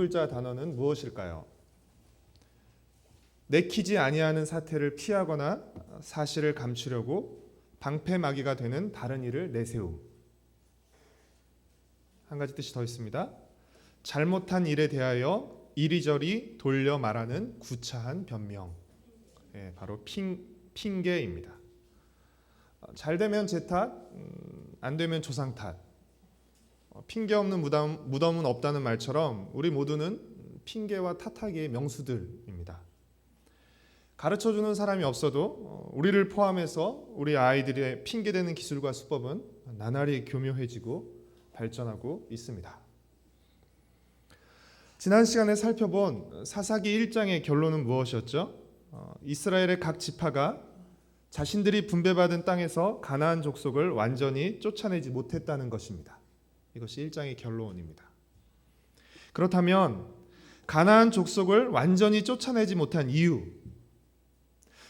글자 단어는 무엇일까요? 내키지 아니하는 사태를 피하거나 사실을 감추려고 방패막이가 되는 다른 이를 내세움. 한 가지 뜻이 더 있습니다. 잘못한 일에 대하여 이리저리 돌려 말하는 구차한 변명. 바로 핑계입니다. 잘 되면 제 탓, 안 되면 조상 탓. 핑계 없는 무덤은 없다는 말처럼 우리 모두는 핑계와 탓하기의 명수들입니다. 가르쳐주는 사람이 없어도 우리를 포함해서 우리 아이들의 핑계대는 기술과 수법은 나날이 교묘해지고 발전하고 있습니다. 지난 시간에 살펴본 사사기 1장의 결론은 무엇이었죠? 이스라엘의 각 지파가 자신들이 분배받은 땅에서 가나안 족속을 완전히 쫓아내지 못했다는 것입니다. 이것이 1장의 결론입니다. 그렇다면 가나안 족속을 완전히 쫓아내지 못한 이유,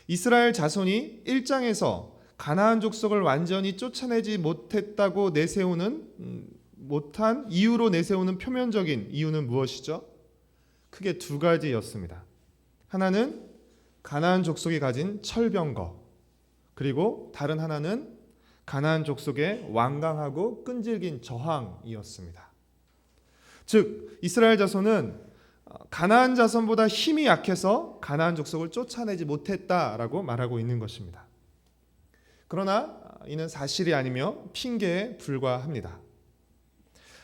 이스라엘 자손이 1장에서 가나안 족속을 완전히 쫓아내지 못했다고 못한 이유로 내세우는 표면적인 이유는 무엇이죠? 크게 두 가지였습니다. 하나는 가나안 족속이 가진 철병거, 그리고 다른 하나는 가나안 족속의 완강하고 끈질긴 저항이었습니다. 즉 이스라엘 자손은 가나안 자손보다 힘이 약해서 가나안 족속을 쫓아내지 못했다라고 말하고 있는 것입니다. 그러나 이는 사실이 아니며 핑계에 불과합니다.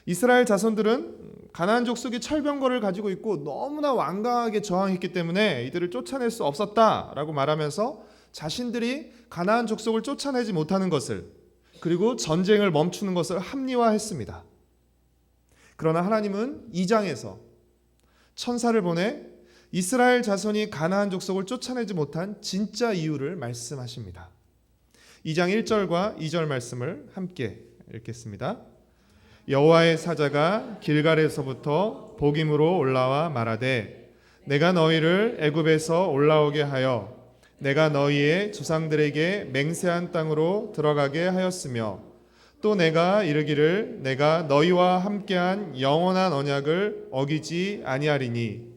이스라엘 자손들은 가나안 족속이 철병거를 가지고 있고 너무나 완강하게 저항했기 때문에 이들을 쫓아낼 수 없었다라고 말하면서 자신들이 가나안 족속을 쫓아내지 못하는 것을, 그리고 전쟁을 멈추는 것을 합리화했습니다. 그러나 하나님은 2장에서 천사를 보내 이스라엘 자손이 가나안 족속을 쫓아내지 못한 진짜 이유를 말씀하십니다. 2장 1절과 2절 말씀을 함께 읽겠습니다. 여호와의 사자가 길갈에서부터 복임으로 올라와 말하되 내가 너희를 애굽에서 올라오게 하여 내가 너희의 조상들에게 맹세한 땅으로 들어가게 하였으며 또 내가 이르기를 내가 너희와 함께한 영원한 언약을 어기지 아니하리니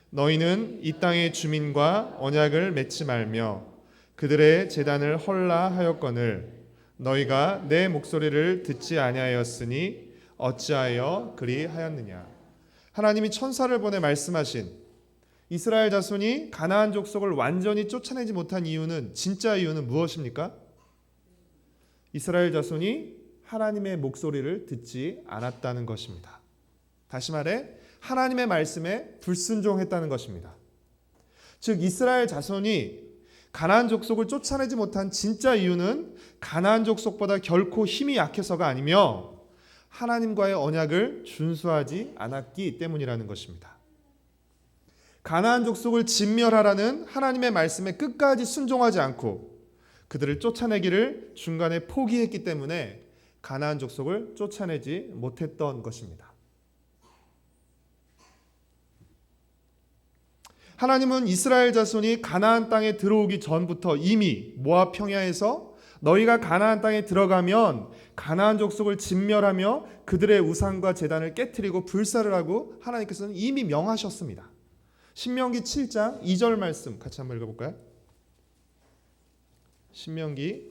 너희는 이 땅의 주민과 언약을 맺지 말며 그들의 제단을 헐라 하였거늘 너희가 내 목소리를 듣지 아니하였으니 어찌하여 그리하였느냐. 하나님이 천사를 보내 말씀하신 이스라엘 자손이 가나안 족속을 완전히 쫓아내지 못한 이유는, 진짜 이유는 무엇입니까? 이스라엘 자손이 하나님의 목소리를 듣지 않았다는 것입니다. 다시 말해 하나님의 말씀에 불순종했다는 것입니다. 즉 이스라엘 자손이 가나안 족속을 쫓아내지 못한 진짜 이유는 가나안 족속보다 결코 힘이 약해서가 아니며 하나님과의 언약을 준수하지 않았기 때문이라는 것입니다. 가나안 족속을 진멸하라는 하나님의 말씀에 끝까지 순종하지 않고 그들을 쫓아내기를 중간에 포기했기 때문에 가나안 족속을 쫓아내지 못했던 것입니다. 하나님은 이스라엘 자손이 가나안 땅에 들어오기 전부터 이미 모압 평야에서 너희가 가나안 땅에 들어가면 가나안 족속을 진멸하며 그들의 우상과 제단을 깨트리고 불사를 하고 하나님께서는 이미 명하셨습니다. 신명기 7장 2절 말씀 같이 한번 읽어볼까요? 신명기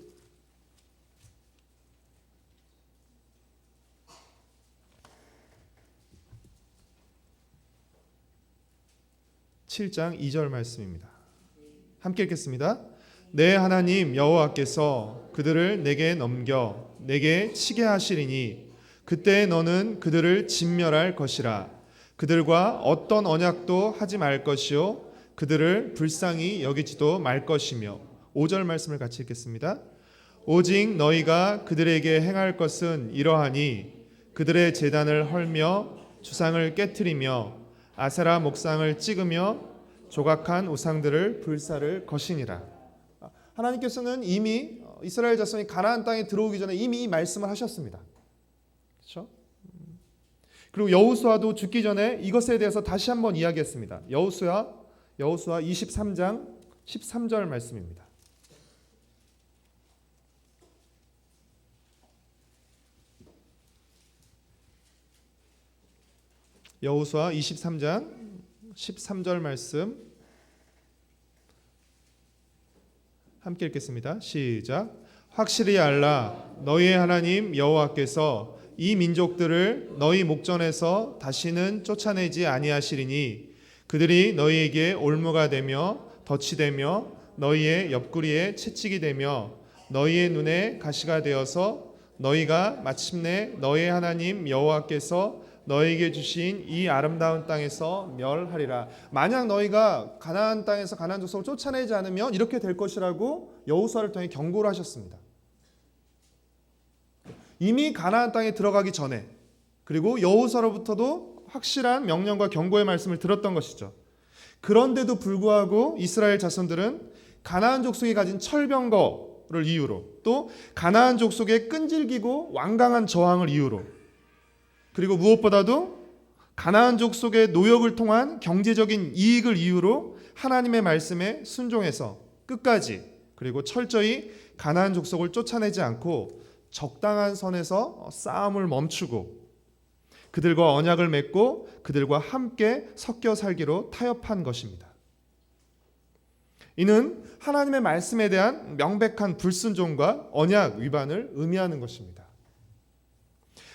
7장 2절 말씀입니다. 함께 읽겠습니다. 내 하나님 여호와께서 그들을 내게 넘겨 내게 치게 하시리니 그때 너는 그들을 진멸할 것이라. 그들과 어떤 언약도 하지 말 것이요 그들을 불쌍히 여기지도 말 것이며. 5절 말씀을 같이 읽겠습니다. 오직 너희가 그들에게 행할 것은 이러하니 그들의 제단을 헐며 주상을 깨트리며 아세라 목상을 찍으며 조각한 우상들을 불사를 것이니라. 하나님께서는 이미 이스라엘 자손이 가나안 땅에 들어오기 전에 이미 이 말씀을 하셨습니다. 그렇죠? 그리고 여호수아도 죽기 전에 이것에 대해서 다시 한번 이야기했습니다. 여호수아 23장 13절 말씀입니다. 여호수아 23장 13절 말씀 함께 읽겠습니다. 시작. 확실히 알라. 너희의 하나님 여호와께서 이 민족들을 너희 목전에서 다시는 쫓아내지 아니하시리니 그들이 너희에게 올무가 되며 덫이 되며 너희의 옆구리에 채찍이 되며 너희의 눈에 가시가 되어서 너희가 마침내 너희의 하나님 여호와께서 너희에게 주신 이 아름다운 땅에서 멸하리라. 만약 너희가 가나안 땅에서 가나안 족속을 쫓아내지 않으면 이렇게 될 것이라고 여호수아를 통해 경고를 하셨습니다. 이미 가나안 땅에 들어가기 전에, 그리고 여호수아로부터도 확실한 명령과 경고의 말씀을 들었던 것이죠. 그런데도 불구하고 이스라엘 자손들은 가나안 족속이 가진 철병거를 이유로, 또 가나안 족속의 끈질기고 완강한 저항을 이유로, 그리고 무엇보다도 가나안 족속의 노역을 통한 경제적인 이익을 이유로 하나님의 말씀에 순종해서 끝까지, 그리고 철저히 가나안 족속을 쫓아내지 않고 적당한 선에서 싸움을 멈추고 그들과 언약을 맺고 그들과 함께 섞여 살기로 타협한 것입니다. 이는 하나님의 말씀에 대한 명백한 불순종과 언약 위반을 의미하는 것입니다.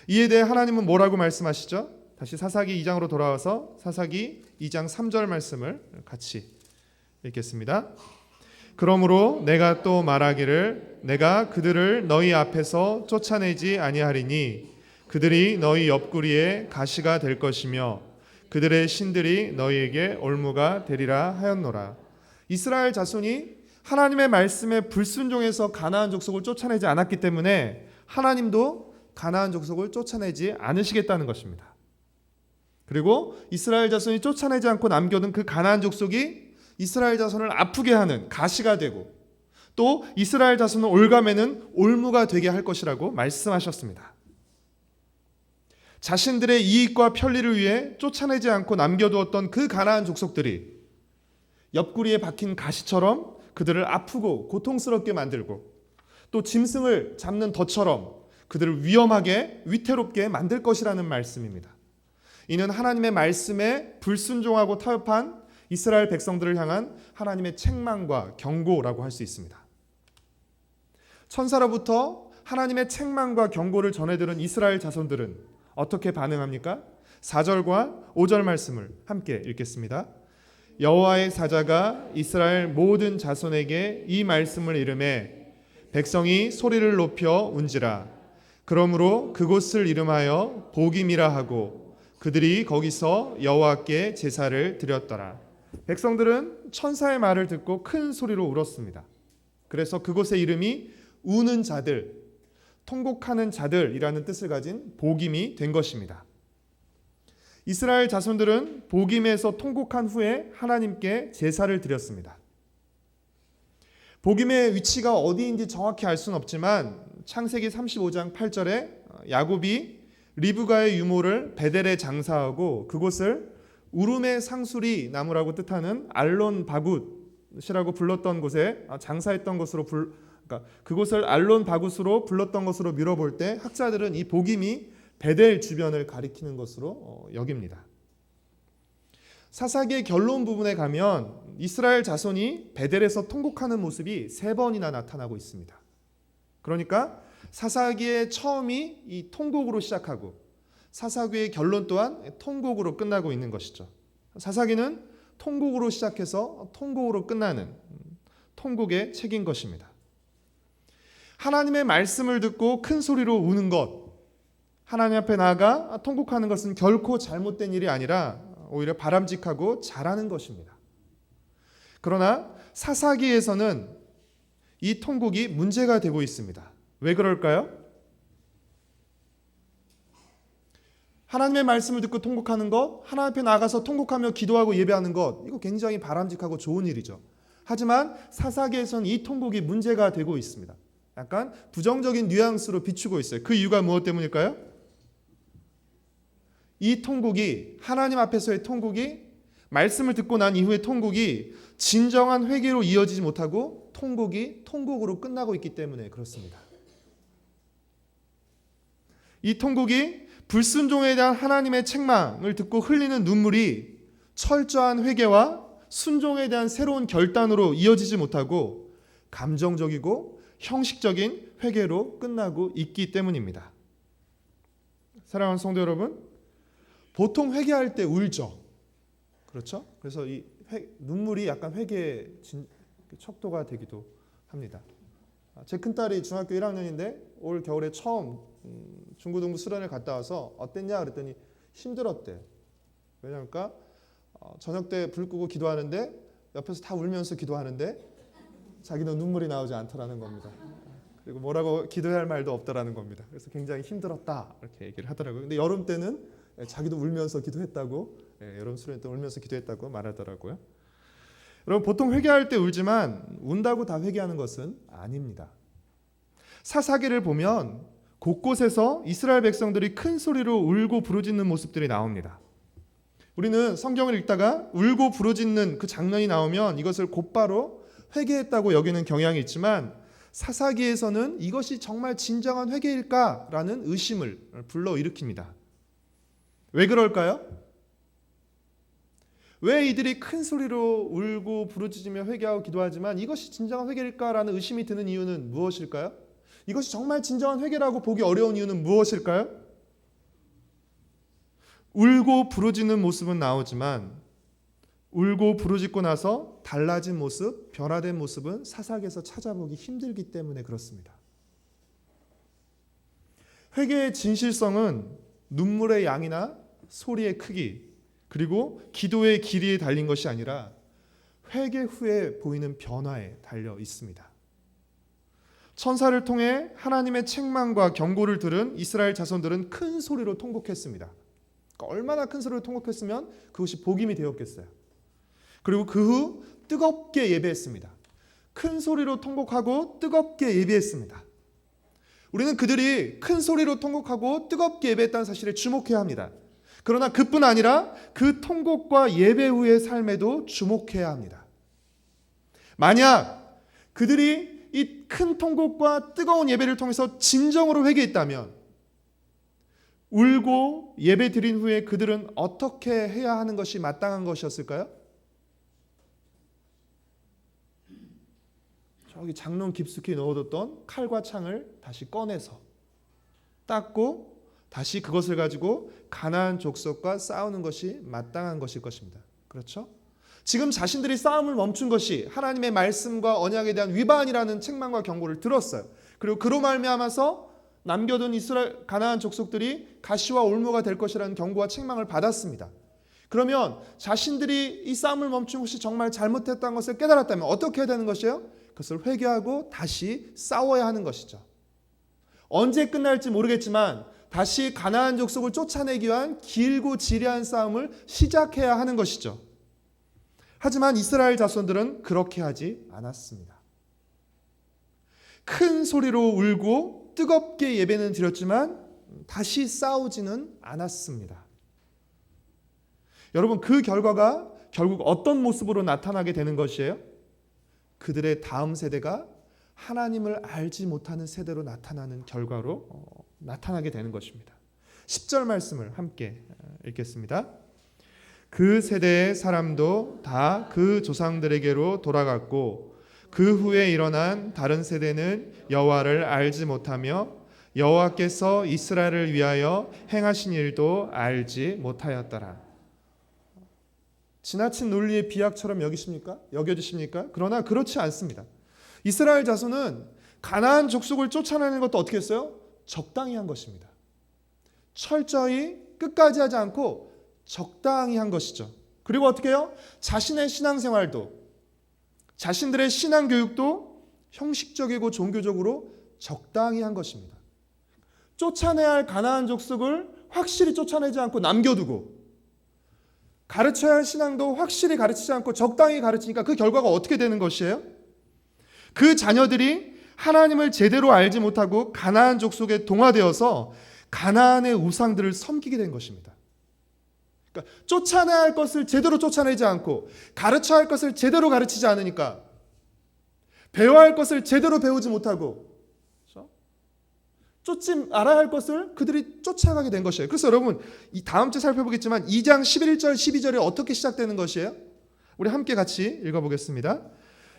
이에 대해 하나님은 뭐라고 말씀하시죠? 다시 사사기 2장으로 돌아와서 사사기 2장 3절 말씀을 같이 읽겠습니다. 그러므로 내가 또 말하기를 내가 그들을 너희 앞에서 쫓아내지 아니하리니 그들이 너희 옆구리에 가시가 될 것이며 그들의 신들이 너희에게 올무가 되리라 하였노라. 이스라엘 자손이 하나님의 말씀에 불순종해서 가나안 족속을 쫓아내지 않았기 때문에 하나님도 가나안 족속을 쫓아내지 않으시겠다는 것입니다. 그리고 이스라엘 자손이 쫓아내지 않고 남겨둔 그 가나안 족속이 이스라엘 자손을 아프게 하는 가시가 되고 또 이스라엘 자손을 올가매는 올무가 되게 할 것이라고 말씀하셨습니다. 자신들의 이익과 편리를 위해 쫓아내지 않고 남겨두었던 그 가나안 족속들이 옆구리에 박힌 가시처럼 그들을 아프고 고통스럽게 만들고 또 짐승을 잡는 덫처럼 그들을 위험하게 위태롭게 만들 것이라는 말씀입니다. 이는 하나님의 말씀에 불순종하고 타협한 이스라엘 백성들을 향한 하나님의 책망과 경고라고 할 수 있습니다. 천사로부터 하나님의 책망과 경고를 전해들은 이스라엘 자손들은 어떻게 반응합니까? 4절과 5절 말씀을 함께 읽겠습니다. 여호와의 사자가 이스라엘 모든 자손에게 이 말씀을 이르매 백성이 소리를 높여 운지라. 그러므로 그곳을 이름하여 보김이라 하고 그들이 거기서 여호와께 제사를 드렸더라. 백성들은 천사의 말을 듣고 큰 소리로 울었습니다. 그래서 그곳의 이름이 우는 자들, 통곡하는 자들이라는 뜻을 가진 보김이 된 것입니다. 이스라엘 자손들은 보김에서 통곡한 후에 하나님께 제사를 드렸습니다. 보김의 위치가 어디인지 정확히 알 수는 없지만 창세기 35장 8절에 야곱이 리브가의 유모를 베델에 장사하고 그곳을 우름의 상수리 나무라고 뜻하는 알론 바굿이라고 불렀던 곳에 장사했던 것으로 그러니까 그곳을 알론 바굿으로 불렀던 것으로 미뤄볼 때 학자들은 이 보김이 베델 주변을 가리키는 것으로 여깁니다. 사사기의 결론 부분에 가면 이스라엘 자손이 베델에서 통곡하는 모습이 3번이나 나타나고 있습니다. 그러니까 사사기의 처음이 이 통곡으로 시작하고 사사기의 결론 또한 통곡으로 끝나고 있는 것이죠. 사사기는 통곡으로 시작해서 통곡으로 끝나는 통곡의 책인 것입니다. 하나님의 말씀을 듣고 큰 소리로 우는 것, 하나님 앞에 나아가 통곡하는 것은 결코 잘못된 일이 아니라 오히려 바람직하고 잘하는 것입니다. 그러나 사사기에서는 이 통곡이 문제가 되고 있습니다. 왜 그럴까요? 하나님의 말씀을 듣고 통곡하는 것, 하나님 앞에 나가서 통곡하며 기도하고 예배하는 것, 이거 굉장히 바람직하고 좋은 일이죠. 하지만 사사기에서는 이 통곡이 문제가 되고 있습니다. 약간 부정적인 뉘앙스로 비추고 있어요. 그 이유가 무엇 때문일까요? 이 통곡이, 하나님 앞에서의 통곡이, 말씀을 듣고 난 이후의 통곡이 진정한 회개로 이어지지 못하고 통곡이 통곡으로 끝나고 있기 때문에 그렇습니다. 이 통곡이 불순종에 대한 하나님의 책망을 듣고 흘리는 눈물이 철저한 회개와 순종에 대한 새로운 결단으로 이어지지 못하고 감정적이고 형식적인 회개로 끝나고 있기 때문입니다. 사랑하는 성도 여러분, 보통 회개할 때 울죠. 그렇죠? 그래서 이 눈물이 약간 회개의 척도가 되기도 합니다. 제 큰딸이 중학교 1학년인데 올 겨울에 처음 중고등부 수련을 갔다 와서 어땠냐 그랬더니 힘들었대. 왜냐면 저녁 때 불 끄고 기도하는데 옆에서 다 울면서 기도하는데 자기는 눈물이 나오지 않더라는 겁니다. 그리고 뭐라고 기도해야 할 말도 없다라는 겁니다. 그래서 굉장히 힘들었다 이렇게 얘기를 하더라고요. 근데 여름 때는 자기도 울면서 기도했다고, 여름 수련 때 울면서 기도했다고 말하더라고요. 여러분, 보통 회개할 때 울지만 운다고 다 회개하는 것은 아닙니다. 사사기를 보면 곳곳에서 이스라엘 백성들이 큰 소리로 울고 부르짖는 모습들이 나옵니다. 우리는 성경을 읽다가 울고 부르짖는 그 장면이 나오면 이것을 곧바로 회개했다고 여기는 경향이 있지만 사사기에서는 이것이 정말 진정한 회개일까라는 의심을 불러일으킵니다. 왜 그럴까요? 왜 이들이 큰 소리로 울고 부르짖으며 회개하고 기도하지만 이것이 진정한 회개일까라는 의심이 드는 이유는 무엇일까요? 이것이 정말 진정한 회개라고 보기 어려운 이유는 무엇일까요? 울고 부르짖는 모습은 나오지만 울고 부르짖고 나서 달라진 모습, 변화된 모습은 사사기에서 찾아보기 힘들기 때문에 그렇습니다. 회개의 진실성은 눈물의 양이나 소리의 크기, 그리고 기도의 길이에 달린 것이 아니라 회개 후에 보이는 변화에 달려 있습니다. 천사를 통해 하나님의 책망과 경고를 들은 이스라엘 자손들은 큰 소리로 통곡했습니다. 그러니까 얼마나 큰 소리로 통곡했으면 그것이 복임이 되었겠어요. 그리고 그 후 뜨겁게 예배했습니다. 큰 소리로 통곡하고 뜨겁게 예배했습니다. 우리는 그들이 큰 소리로 통곡하고 뜨겁게 예배했다는 사실에 주목해야 합니다. 그러나 그뿐 아니라 그 통곡과 예배 후의 삶에도 주목해야 합니다. 만약 그들이 이 큰 통곡과 뜨거운 예배를 통해서 진정으로 회개했다면 울고 예배 드린 후에 그들은 어떻게 해야 하는 것이 마땅한 것이었을까요? 저기 장롱 깊숙이 넣어뒀던 칼과 창을 다시 꺼내서 닦고 다시 그것을 가지고 가나안 족속과 싸우는 것이 마땅한 것일 것입니다. 그렇죠? 지금 자신들이 싸움을 멈춘 것이 하나님의 말씀과 언약에 대한 위반이라는 책망과 경고를 들었어요. 그리고 그로 말미암아서 남겨둔 이스라엘 가나안 족속들이 가시와 올무가 될 것이라는 경고와 책망을 받았습니다. 그러면 자신들이 이 싸움을 멈춘 것이 정말 잘못했다는 것을 깨달았다면 어떻게 해야 되는 것이에요? 그것을 회개하고 다시 싸워야 하는 것이죠. 언제 끝날지 모르겠지만 다시 가나안 족속을 쫓아내기 위한 길고 지리한 싸움을 시작해야 하는 것이죠. 하지만 이스라엘 자손들은 그렇게 하지 않았습니다. 큰 소리로 울고 뜨겁게 예배는 드렸지만 다시 싸우지는 않았습니다. 여러분, 그 결과가 결국 어떤 모습으로 나타나게 되는 것이에요? 그들의 다음 세대가 하나님을 알지 못하는 세대로 나타나는 결과로 나타나게 되는 것입니다. 10절 말씀을 함께 읽겠습니다. 그 세대의 사람도 다 그 조상들에게로 돌아갔고 그 후에 일어난 다른 세대는 여호와를 알지 못하며 여호와께서 이스라엘을 위하여 행하신 일도 알지 못하였더라. 지나친 논리의 비약처럼 여겨지십니까? 그러나 그렇지 않습니다. 이스라엘 자손은 가나안 족속을 쫓아내는 것도 어떻게 했어요? 적당히 한 것입니다. 철저히 끝까지 하지 않고 적당히 한 것이죠. 그리고 어떻게 해요? 자신의 신앙생활도, 자신들의 신앙교육도 형식적이고 종교적으로 적당히 한 것입니다. 쫓아내야 할 가나안 족속을 확실히 쫓아내지 않고 남겨두고 가르쳐야 할 신앙도 확실히 가르치지 않고 적당히 가르치니까 그 결과가 어떻게 되는 것이에요? 그 자녀들이 하나님을 제대로 알지 못하고 가나안 족속에 동화되어서 가나안의 우상들을 섬기게 된 것입니다. 그러니까 쫓아내야 할 것을 제대로 쫓아내지 않고 가르쳐야 할 것을 제대로 가르치지 않으니까 배워야 할 것을 제대로 배우지 못하고 그렇죠? 쫓지 알아야 할 것을 그들이 쫓아가게 된 것이에요. 그래서 여러분 이 다음 주에 살펴보겠지만 2장 11절 12절에 어떻게 시작되는 것이에요? 우리 함께 같이 읽어보겠습니다.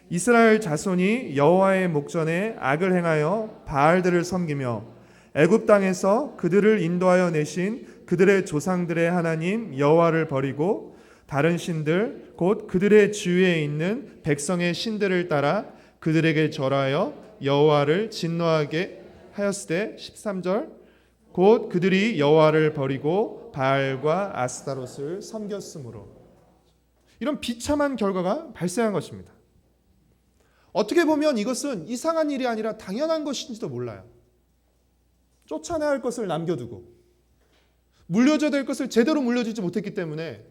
이스라엘 자손이 여호와의 목전에 악을 행하여 바알들을 섬기며 애굽 땅에서 그들을 인도하여 내신 그들의 조상들의 하나님 여호와를 버리고 다른 신들 곧 그들의 주위에 있는 백성의 신들을 따라 그들에게 절하여 여호와를 진노하게 하였을 때 13절 곧 그들이 여호와를 버리고 바알과 아스타롯을 섬겼으므로 이런 비참한 결과가 발생한 것입니다. 어떻게 보면 이것은 이상한 일이 아니라 당연한 것인지도 몰라요. 쫓아내야 할 것을 남겨두고 물려줘야 될 것을 제대로 물려주지 못했기 때문에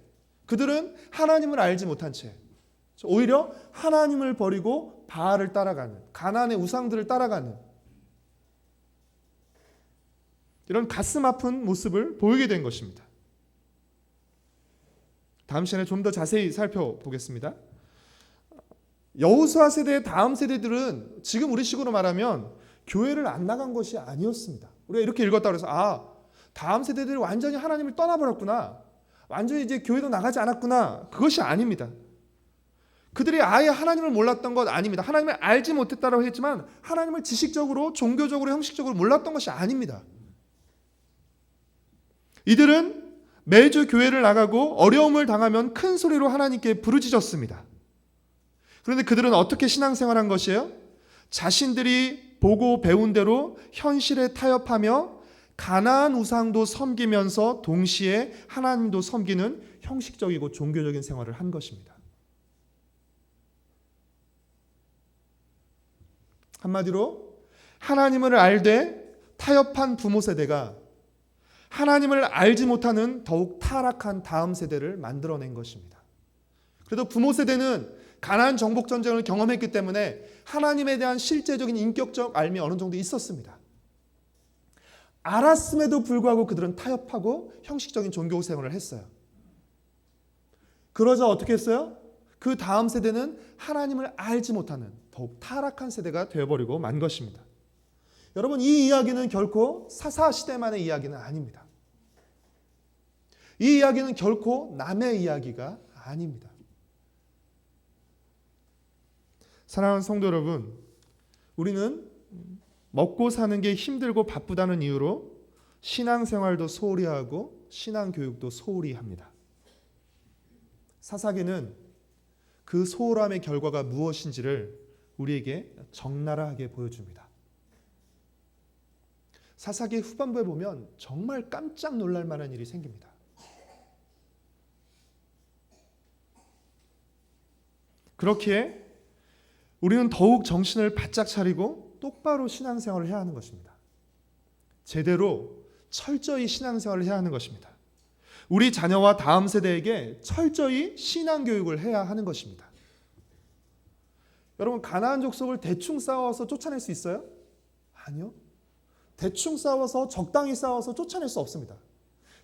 그들은 하나님을 알지 못한 채 오히려 하나님을 버리고 바알을 따라가는 가나안의 우상들을 따라가는 이런 가슴 아픈 모습을 보이게 된 것입니다. 다음 시간에 좀 더 자세히 살펴보겠습니다. 여호수아 세대의 다음 세대들은 지금 우리 식으로 말하면 교회를 안 나간 것이 아니었습니다. 우리가 이렇게 읽었다고 해서 다음 세대들이 완전히 하나님을 떠나버렸구나. 완전히 이제 교회도 나가지 않았구나. 그것이 아닙니다. 그들이 아예 하나님을 몰랐던 것 아닙니다. 하나님을 알지 못했다고 했지만 하나님을 지식적으로 종교적으로 형식적으로 몰랐던 것이 아닙니다. 이들은 매주 교회를 나가고 어려움을 당하면 큰 소리로 하나님께 부르짖었습니다. 그런데 그들은 어떻게 신앙생활한 것이에요? 자신들이 보고 배운 대로 현실에 타협하며 가나안 우상도 섬기면서 동시에 하나님도 섬기는 형식적이고 종교적인 생활을 한 것입니다. 한마디로 하나님을 알되 타협한 부모 세대가 하나님을 알지 못하는 더욱 타락한 다음 세대를 만들어낸 것입니다. 그래도 부모 세대는 가나안 정복 전쟁을 경험했기 때문에 하나님에 대한 실제적인 인격적 알미 어느 정도 있었습니다. 알았음에도 불구하고 그들은 타협하고 형식적인 종교 생활을 했어요. 그러자 어떻게 했어요? 그 다음 세대는 하나님을 알지 못하는 더욱 타락한 세대가 되어버리고 만 것입니다. 여러분 이 이야기는 결코 사사시대만의 이야기는 아닙니다. 이 이야기는 결코 남의 이야기가 아닙니다. 사랑하는 성도 여러분, 우리는 먹고 사는 게 힘들고 바쁘다는 이유로 신앙생활도 소홀히 하고 신앙교육도 소홀히 합니다. 사사기는 그 소홀함의 결과가 무엇인지를 우리에게 적나라하게 보여줍니다. 사사기 후반부에 보면 정말 깜짝 놀랄 만한 일이 생깁니다. 그렇기에 우리는 더욱 정신을 바짝 차리고 똑바로 신앙생활을 해야 하는 것입니다. 제대로 철저히 신앙생활을 해야 하는 것입니다. 우리 자녀와 다음 세대에게 철저히 신앙교육을 해야 하는 것입니다. 여러분 가나안 족속을 대충 싸워서 쫓아낼 수 있어요? 아니요. 대충 싸워서 적당히 싸워서 쫓아낼 수 없습니다.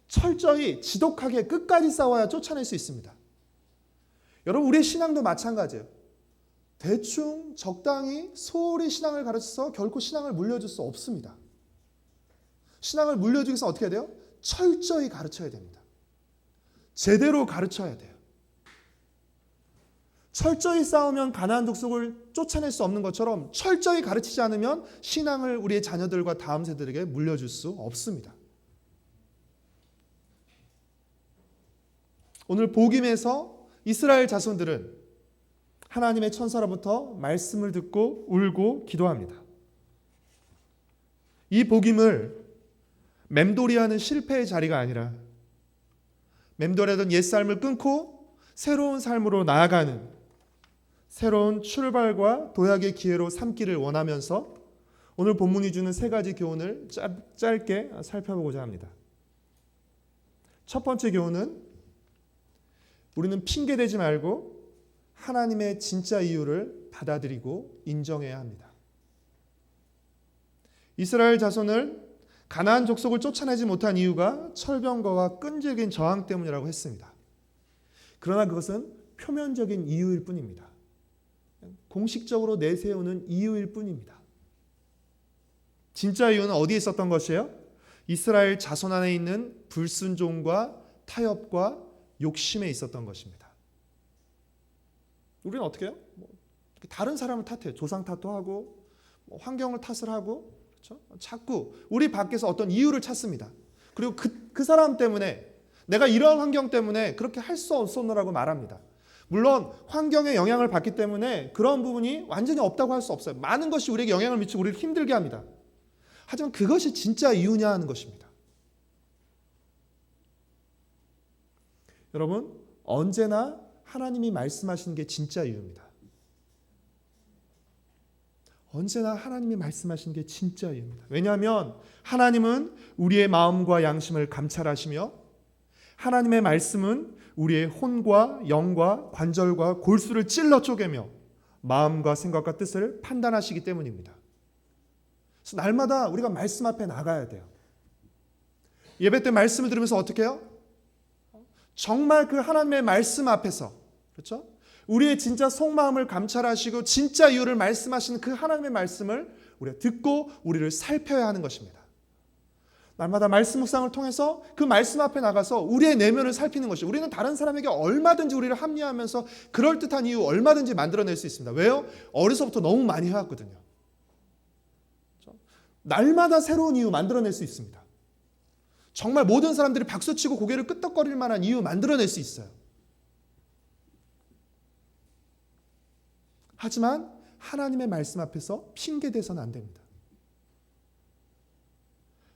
철저히 지독하게 끝까지 싸워야 쫓아낼 수 있습니다. 여러분 우리의 신앙도 마찬가지예요. 대충 적당히 소홀히 신앙을 가르쳐서 결코 신앙을 물려줄 수 없습니다. 신앙을 물려주기 위해서 어떻게 해야 돼요? 철저히 가르쳐야 됩니다. 제대로 가르쳐야 돼요. 철저히 싸우면 가나안 족속을 쫓아낼 수 없는 것처럼 철저히 가르치지 않으면 신앙을 우리의 자녀들과 다음 세대에게 물려줄 수 없습니다. 오늘 복음에서 이스라엘 자손들은 하나님의 천사로부터 말씀을 듣고 울고 기도합니다. 이 복음을 맴돌이하는 실패의 자리가 아니라 맴돌이하던 옛삶을 끊고 새로운 삶으로 나아가는 새로운 출발과 도약의 기회로 삼기를 원하면서 오늘 본문이 주는 세 가지 교훈을 짧게 살펴보고자 합니다. 첫 번째 교훈은 우리는 핑계대지 말고 하나님의 진짜 이유를 받아들이고 인정해야 합니다. 이스라엘 자손을 가나안 족속을 쫓아내지 못한 이유가 철병거와 끈질긴 저항 때문이라고 했습니다. 그러나 그것은 표면적인 이유일 뿐입니다. 공식적으로 내세우는 이유일 뿐입니다. 진짜 이유는 어디에 있었던 것이에요? 이스라엘 자손 안에 있는 불순종과 타협과 욕심에 있었던 것입니다. 우리는 어떻게 해요? 다른 사람을 탓해요. 조상 탓도 하고 환경을 탓을 하고, 그렇죠? 자꾸 우리 밖에서 어떤 이유를 찾습니다. 그리고 그 사람 때문에, 내가 이러한 환경 때문에 그렇게 할 수 없었노라고 말합니다. 물론 환경에 영향을 받기 때문에 그런 부분이 완전히 없다고 할 수 없어요. 많은 것이 우리에게 영향을 미치고 우리를 힘들게 합니다. 하지만 그것이 진짜 이유냐 하는 것입니다. 여러분, 언제나 하나님이 말씀하시는 게 진짜 이유입니다. 언제나 하나님이 말씀하시는 게 진짜 이유입니다. 왜냐하면 하나님은 우리의 마음과 양심을 감찰하시며 하나님의 말씀은 우리의 혼과 영과 관절과 골수를 찔러 쪼개며 마음과 생각과 뜻을 판단하시기 때문입니다. 그래서 날마다 우리가 말씀 앞에 나가야 돼요. 예배 때 말씀을 들으면서 어떻게 해요? 정말 그 하나님의 말씀 앞에서, 그렇죠? 우리의 진짜 속마음을 감찰하시고 진짜 이유를 말씀하시는 그 하나님의 말씀을 우리가 듣고 우리를 살펴야 하는 것입니다. 날마다 말씀 묵상을 통해서 그 말씀 앞에 나가서 우리의 내면을 살피는 것이, 우리는 다른 사람에게 얼마든지 우리를 합리화하면서 그럴듯한 이유 얼마든지 만들어낼 수 있습니다. 왜요? 어려서부터 너무 많이 해왔거든요. 날마다 새로운 이유 만들어낼 수 있습니다. 정말 모든 사람들이 박수치고 고개를 끄덕거릴 만한 이유 만들어낼 수 있어요. 하지만 하나님의 말씀 앞에서 핑계대서는 안 됩니다.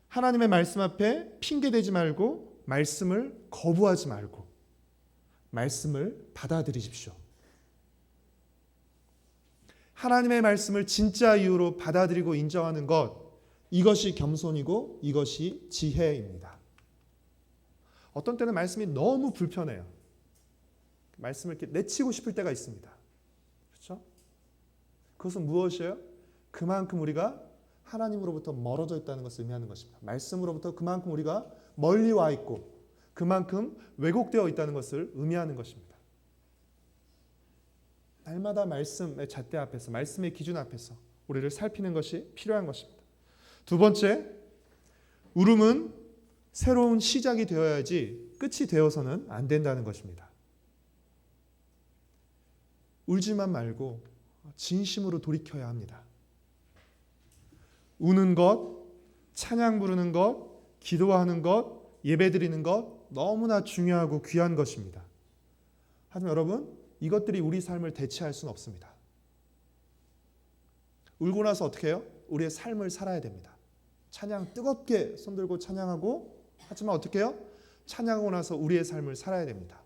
하나님의 말씀 앞에 핑계대지 말고 말씀을 거부하지 말고 말씀을 받아들이십시오. 하나님의 말씀을 진짜 이유로 받아들이고 인정하는 것, 이것이 겸손이고 이것이 지혜입니다. 어떤 때는 말씀이 너무 불편해요. 말씀을 이렇게 내치고 싶을 때가 있습니다. 그렇죠? 그것은 무엇이에요? 그만큼 우리가 하나님으로부터 멀어져 있다는 것을 의미하는 것입니다. 말씀으로부터 그만큼 우리가 멀리 와 있고 그만큼 왜곡되어 있다는 것을 의미하는 것입니다. 날마다 말씀의 잣대 앞에서, 말씀의 기준 앞에서 우리를 살피는 것이 필요한 것입니다. 두 번째, 울음은 새로운 시작이 되어야지 끝이 되어서는 안 된다는 것입니다. 울지만 말고 진심으로 돌이켜야 합니다. 우는 것, 찬양 부르는 것, 기도하는 것, 예배드리는 것 너무나 중요하고 귀한 것입니다. 하지만 여러분, 이것들이 우리 삶을 대체할 수는 없습니다. 울고 나서 어떻게 해요? 우리의 삶을 살아야 됩니다. 찬양 뜨겁게 손들고 찬양하고, 하지만 어떻게 해요? 찬양하고 나서 우리의 삶을 살아야 됩니다.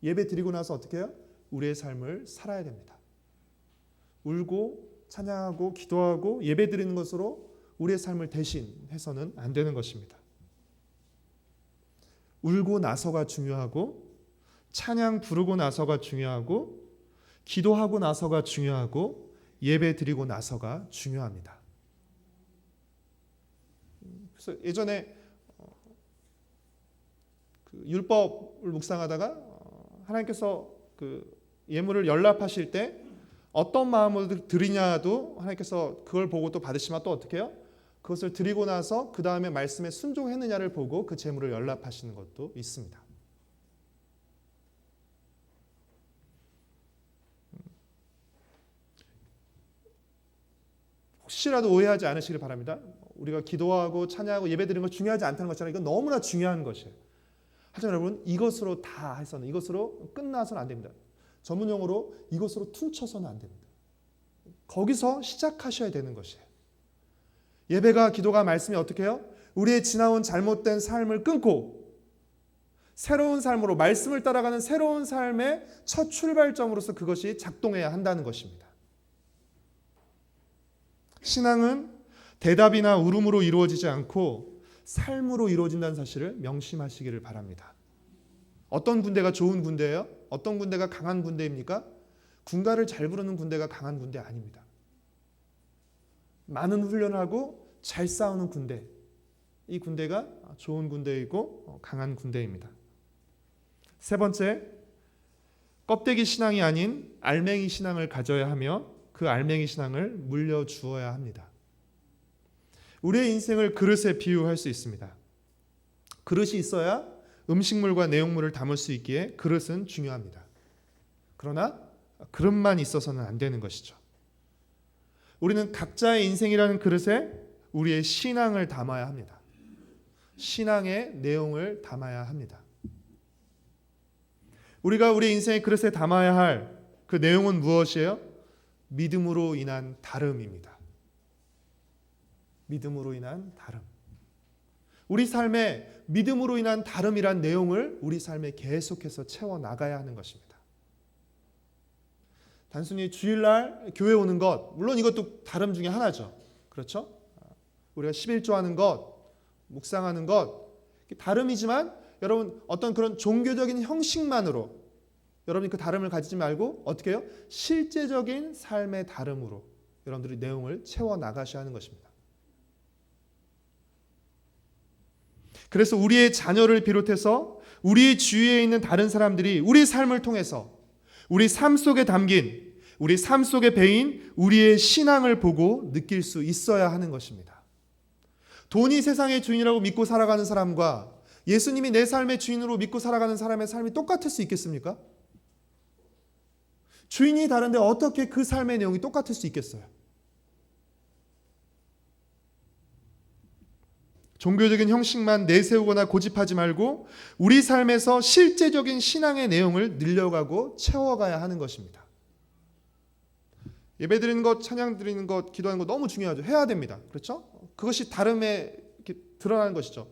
예배 드리고 나서 어떻게 해요? 우리의 삶을 살아야 됩니다. 울고 찬양하고 기도하고 예배 드리는 것으로 우리의 삶을 대신해서는 안 되는 것입니다. 울고 나서가 중요하고, 찬양 부르고 나서가 중요하고, 기도하고 나서가 중요하고, 예배 드리고 나서가 중요합니다. 그래서 예전에 그 율법을 묵상하다가 하나님께서 그 예물을 연납하실 때 어떤 마음으로 드리냐도 하나님께서 그걸 보고 또 받으시면 또 어떻게 해요? 그것을 드리고 나서 그 다음에 말씀에 순종했느냐를 보고 그 재물을 연납하시는 것도 있습니다. 혹시라도 오해하지 않으시길 바랍니다. 우리가 기도하고 찬양하고 예배드리는 것 중요하지 않다는 것처럼 이건 너무나 중요한 것이에요. 하지만 여러분, 이것으로 다 해서는, 이것으로 끝나서는 안 됩니다. 전문용어로 이것으로 퉁쳐서는 안 됩니다. 거기서 시작하셔야 되는 것이에요. 예배가, 기도가, 말씀이 어떻게 해요? 우리의 지나온 잘못된 삶을 끊고 새로운 삶으로, 말씀을 따라가는 새로운 삶의 첫 출발점으로서 그것이 작동해야 한다는 것입니다. 신앙은 대답이나 울음으로 이루어지지 않고 삶으로 이루어진다는 사실을 명심하시기를 바랍니다. 어떤 군대가 좋은 군대예요? 어떤 군대가 강한 군대입니까? 군가를 잘 부르는 군대가 강한 군대 아닙니다. 많은 훈련을 하고 잘 싸우는 군대, 이 군대가 좋은 군대이고 강한 군대입니다. 세 번째, 껍데기 신앙이 아닌 알맹이 신앙을 가져야 하며 그 알맹이 신앙을 물려주어야 합니다. 우리의 인생을 그릇에 비유할 수 있습니다. 그릇이 있어야 음식물과 내용물을 담을 수 있기에 그릇은 중요합니다. 그러나 그릇만 있어서는 안 되는 것이죠. 우리는 각자의 인생이라는 그릇에 우리의 신앙을 담아야 합니다. 신앙의 내용을 담아야 합니다. 우리가 우리 인생의 그릇에 담아야 할 그 내용은 무엇이에요? 믿음으로 인한 다름입니다. 믿음으로 인한 다름. 우리 삶에 믿음으로 인한 다름이란 내용을 우리 삶에 계속해서 채워나가야 하는 것입니다. 단순히 주일날 교회 오는 것, 물론 이것도 다름 중에 하나죠. 그렇죠? 우리가 11조 하는 것, 묵상하는 것, 다름이지만 여러분 어떤 그런 종교적인 형식만으로 여러분이 그 다름을 가지지 말고 어떻게 해요? 실제적인 삶의 다름으로 여러분들이 내용을 채워나가셔야 하는 것입니다. 그래서 우리의 자녀를 비롯해서 우리 주위에 있는 다른 사람들이 우리 삶을 통해서 우리 삶 속에 담긴 우리 삶 속에 배인 우리의 신앙을 보고 느낄 수 있어야 하는 것입니다. 돈이 세상의 주인이라고 믿고 살아가는 사람과 예수님이 내 삶의 주인으로 믿고 살아가는 사람의 삶이 똑같을 수 있겠습니까? 주인이 다른데 어떻게 그 삶의 내용이 똑같을 수 있겠어요? 종교적인 형식만 내세우거나 고집하지 말고 우리 삶에서 실제적인 신앙의 내용을 늘려가고 채워가야 하는 것입니다. 예배 드리는 것, 찬양 드리는 것, 기도하는 것 너무 중요하죠. 해야 됩니다. 그렇죠? 그것이 다름에 이렇게 드러나는 것이죠.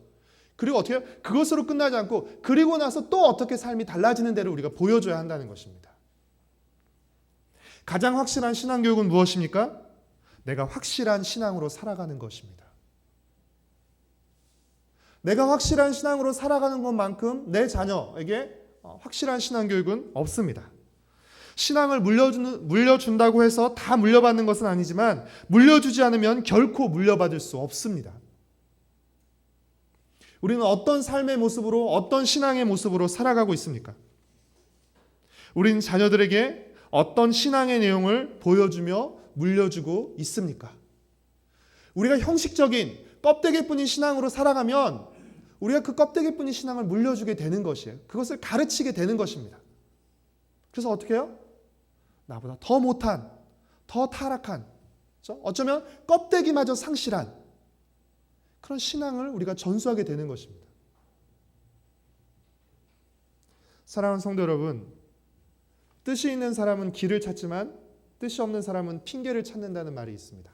그리고 어떻게 해요? 그것으로 끝나지 않고 그리고 나서 또 어떻게 삶이 달라지는 데를 우리가 보여줘야 한다는 것입니다. 가장 확실한 신앙교육은 무엇입니까? 내가 확실한 신앙으로 살아가는 것입니다. 내가 확실한 신앙으로 살아가는 것만큼 내 자녀에게 확실한 신앙교육은 없습니다. 신앙을 물려준다고 해서 다 물려받는 것은 아니지만 물려주지 않으면 결코 물려받을 수 없습니다. 우리는 어떤 삶의 모습으로 어떤 신앙의 모습으로 살아가고 있습니까? 우리는 자녀들에게 어떤 신앙의 내용을 보여주며 물려주고 있습니까? 우리가 형식적인 껍데기뿐인 신앙으로 살아가면 우리가 그 껍데기뿐인 신앙을 물려주게 되는 것이에요. 그것을 가르치게 되는 것입니다. 그래서 어떻게 해요? 나보다 더 못한, 더 타락한, 그렇죠? 어쩌면 껍데기마저 상실한 그런 신앙을 우리가 전수하게 되는 것입니다. 사랑하는 성도 여러분, 뜻이 있는 사람은 길을 찾지만 뜻이 없는 사람은 핑계를 찾는다는 말이 있습니다.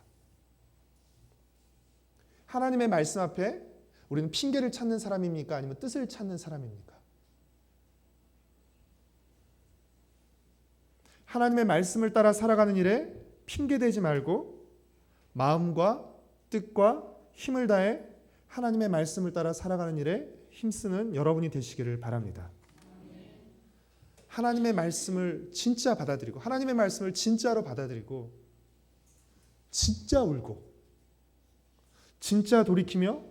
하나님의 말씀 앞에 우리는 핑계를 찾는 사람입니까? 아니면 뜻을 찾는 사람입니까? 하나님의 말씀을 따라 살아가는 일에 핑계대지 말고 마음과 뜻과 힘을 다해 하나님의 말씀을 따라 살아가는 일에 힘쓰는 여러분이 되시기를 바랍니다. 하나님의 말씀을 진짜 받아들이고 하나님의 말씀을 진짜로 받아들이고 진짜 울고 진짜 돌이키며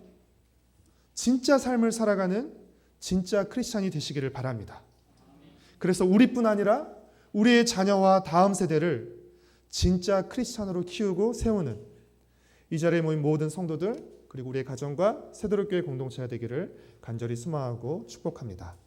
진짜 삶을 살아가는 진짜 크리스찬이 되시기를 바랍니다. 그래서 우리뿐 아니라 우리의 자녀와 다음 세대를 진짜 크리스찬으로 키우고 세우는 이 자리에 모인 모든 성도들 그리고 우리의 가정과 새도록교회 공동체가 되기를 간절히 소망하고 축복합니다.